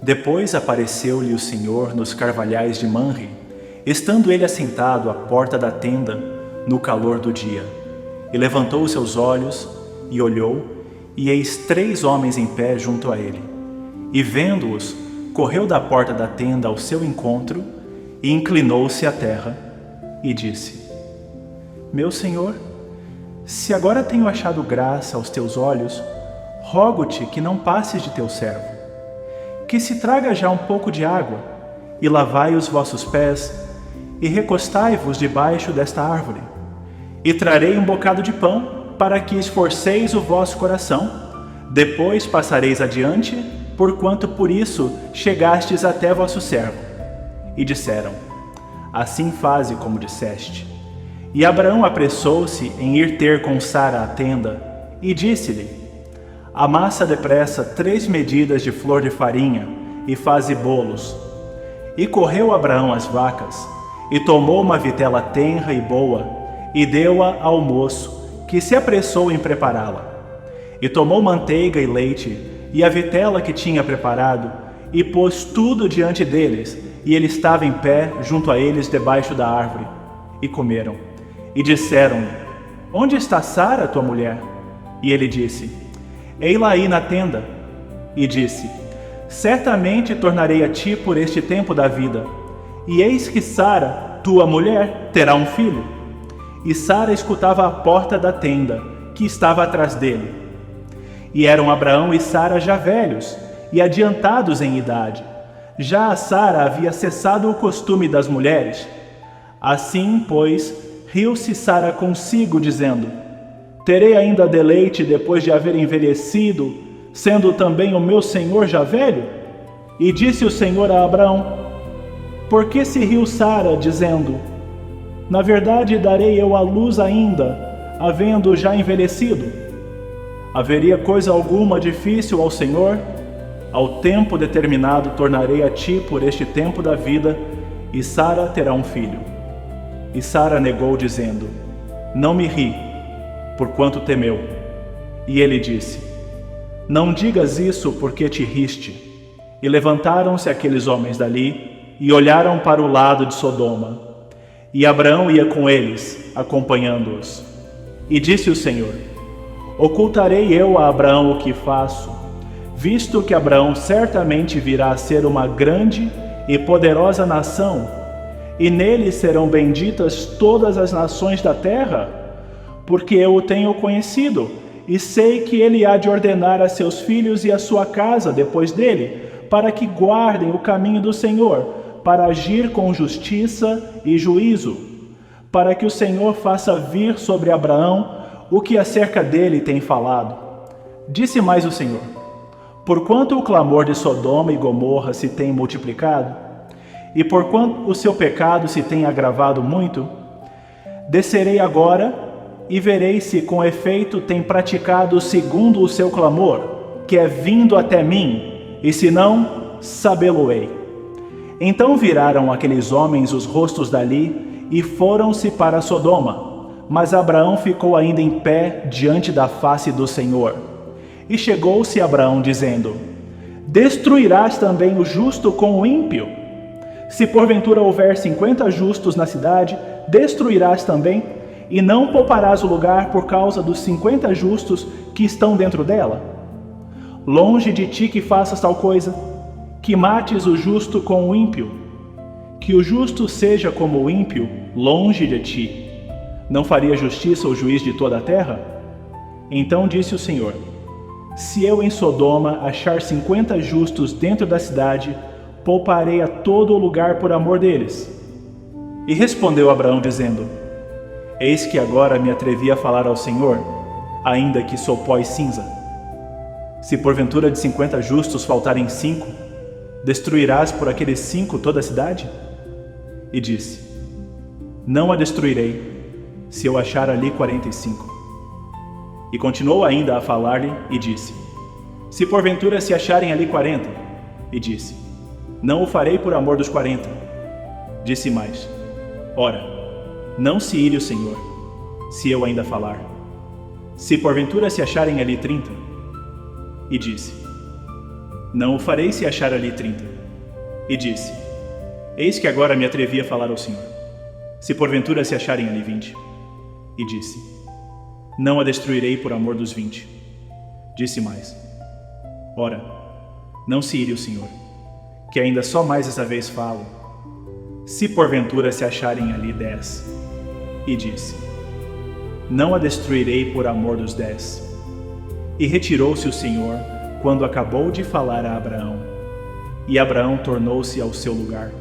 Depois apareceu-lhe o Senhor nos carvalhais de Manre, estando ele assentado à porta da tenda, no calor do dia. E levantou os seus olhos, e olhou, e eis 3 homens em pé junto a ele. E vendo-os, correu da porta da tenda ao seu encontro, e inclinou-se à terra, e disse: Meu Senhor, se agora tenho achado graça aos teus olhos, rogo-te que não passes de teu servo. Que se traga já um pouco de água, e lavai os vossos pés, e recostai-vos debaixo desta árvore. E trarei um bocado de pão, para que esforceis o vosso coração. Depois passareis adiante, porquanto por isso chegastes até vosso servo. E disseram: Assim faze como disseste. E Abraão apressou-se em ir ter com Sara à tenda, e disse-lhe: Amassa depressa 3 medidas de flor de farinha, e faze bolos. E correu Abraão às vacas, e tomou uma vitela tenra e boa, e deu-a ao moço, que se apressou em prepará-la. E tomou manteiga e leite, e a vitela que tinha preparado, e pôs tudo diante deles, e ele estava em pé junto a eles debaixo da árvore. E comeram. E disseram-lhe: Onde está Sara, tua mulher? E ele disse: Ei-la aí na tenda. E disse: Certamente tornarei a ti por este tempo da vida. E eis que Sara, tua mulher, terá um filho. E Sara escutava a porta da tenda, que estava atrás dele. E eram Abraão e Sara já velhos, e adiantados em idade. Já a Sara havia cessado o costume das mulheres. Assim, pois, riu-se Sara consigo, dizendo: Terei ainda deleite depois de haver envelhecido, sendo também o meu senhor já velho? E disse o Senhor a Abraão: Por que se riu Sara, dizendo: Na verdade darei eu à luz ainda, havendo já envelhecido? Haveria coisa alguma difícil ao Senhor? Ao tempo determinado tornarei a ti por este tempo da vida, e Sara terá um filho. E Sara negou, dizendo: Não me ri, porquanto temeu. E ele disse: Não digas isso, porque te riste. E levantaram-se aqueles homens dali, e olharam para o lado de Sodoma. E Abraão ia com eles, acompanhando-os. E disse o Senhor: Ocultarei eu a Abraão o que faço, visto que Abraão certamente virá a ser uma grande e poderosa nação, e nele serão benditas todas as nações da terra? Porque eu o tenho conhecido, e sei que ele há de ordenar a seus filhos e a sua casa depois dele, para que guardem o caminho do Senhor, para agir com justiça e juízo, para que o Senhor faça vir sobre Abraão o que acerca dele tem falado. Disse mais o Senhor: Porquanto o clamor de Sodoma e Gomorra se tem multiplicado, e porquanto o seu pecado se tem agravado muito, descerei agora e verei se com efeito tem praticado segundo o seu clamor, que é vindo até mim, e se não, sabê-lo-ei. Então viraram aqueles homens os rostos dali e foram-se para Sodoma. Mas Abraão ficou ainda em pé diante da face do Senhor. E chegou-se Abraão, dizendo: Destruirás também o justo com o ímpio? Se porventura houver 50 justos na cidade, destruirás também, e não pouparás o lugar por causa dos 50 justos que estão dentro dela? Longe de ti que faças tal coisa, que mates o justo com o ímpio. Que o justo seja como o ímpio, longe de ti. Não faria justiça o juiz de toda a terra? Então disse o Senhor: Se eu em Sodoma achar 50 justos dentro da cidade, pouparei a todo o lugar por amor deles. E respondeu Abraão, dizendo: Eis que agora me atrevi a falar ao Senhor, ainda que sou pó e cinza. Se porventura de 50 justos faltarem 5, destruirás por aqueles 5 toda a cidade? E disse: Não a destruirei, se eu achar ali 45. E continuou ainda a falar-lhe e disse: Se porventura se acharem ali 40. E disse: Não o farei por amor dos 40. Disse mais: Ora, não se ire o Senhor, se eu ainda falar. Se porventura se acharem ali 30. E disse: Não o farei se achar ali 30. E disse: Eis que agora me atrevi a falar ao Senhor. Se porventura se acharem ali 20. E disse: Não a destruirei por amor dos 20. Disse mais: Ora, não se ire o Senhor, que ainda só mais essa vez falo. Se porventura se acharem ali 10. E disse: Não a destruirei por amor dos 10. E retirou-se o Senhor quando acabou de falar a Abraão. E Abraão tornou-se ao seu lugar.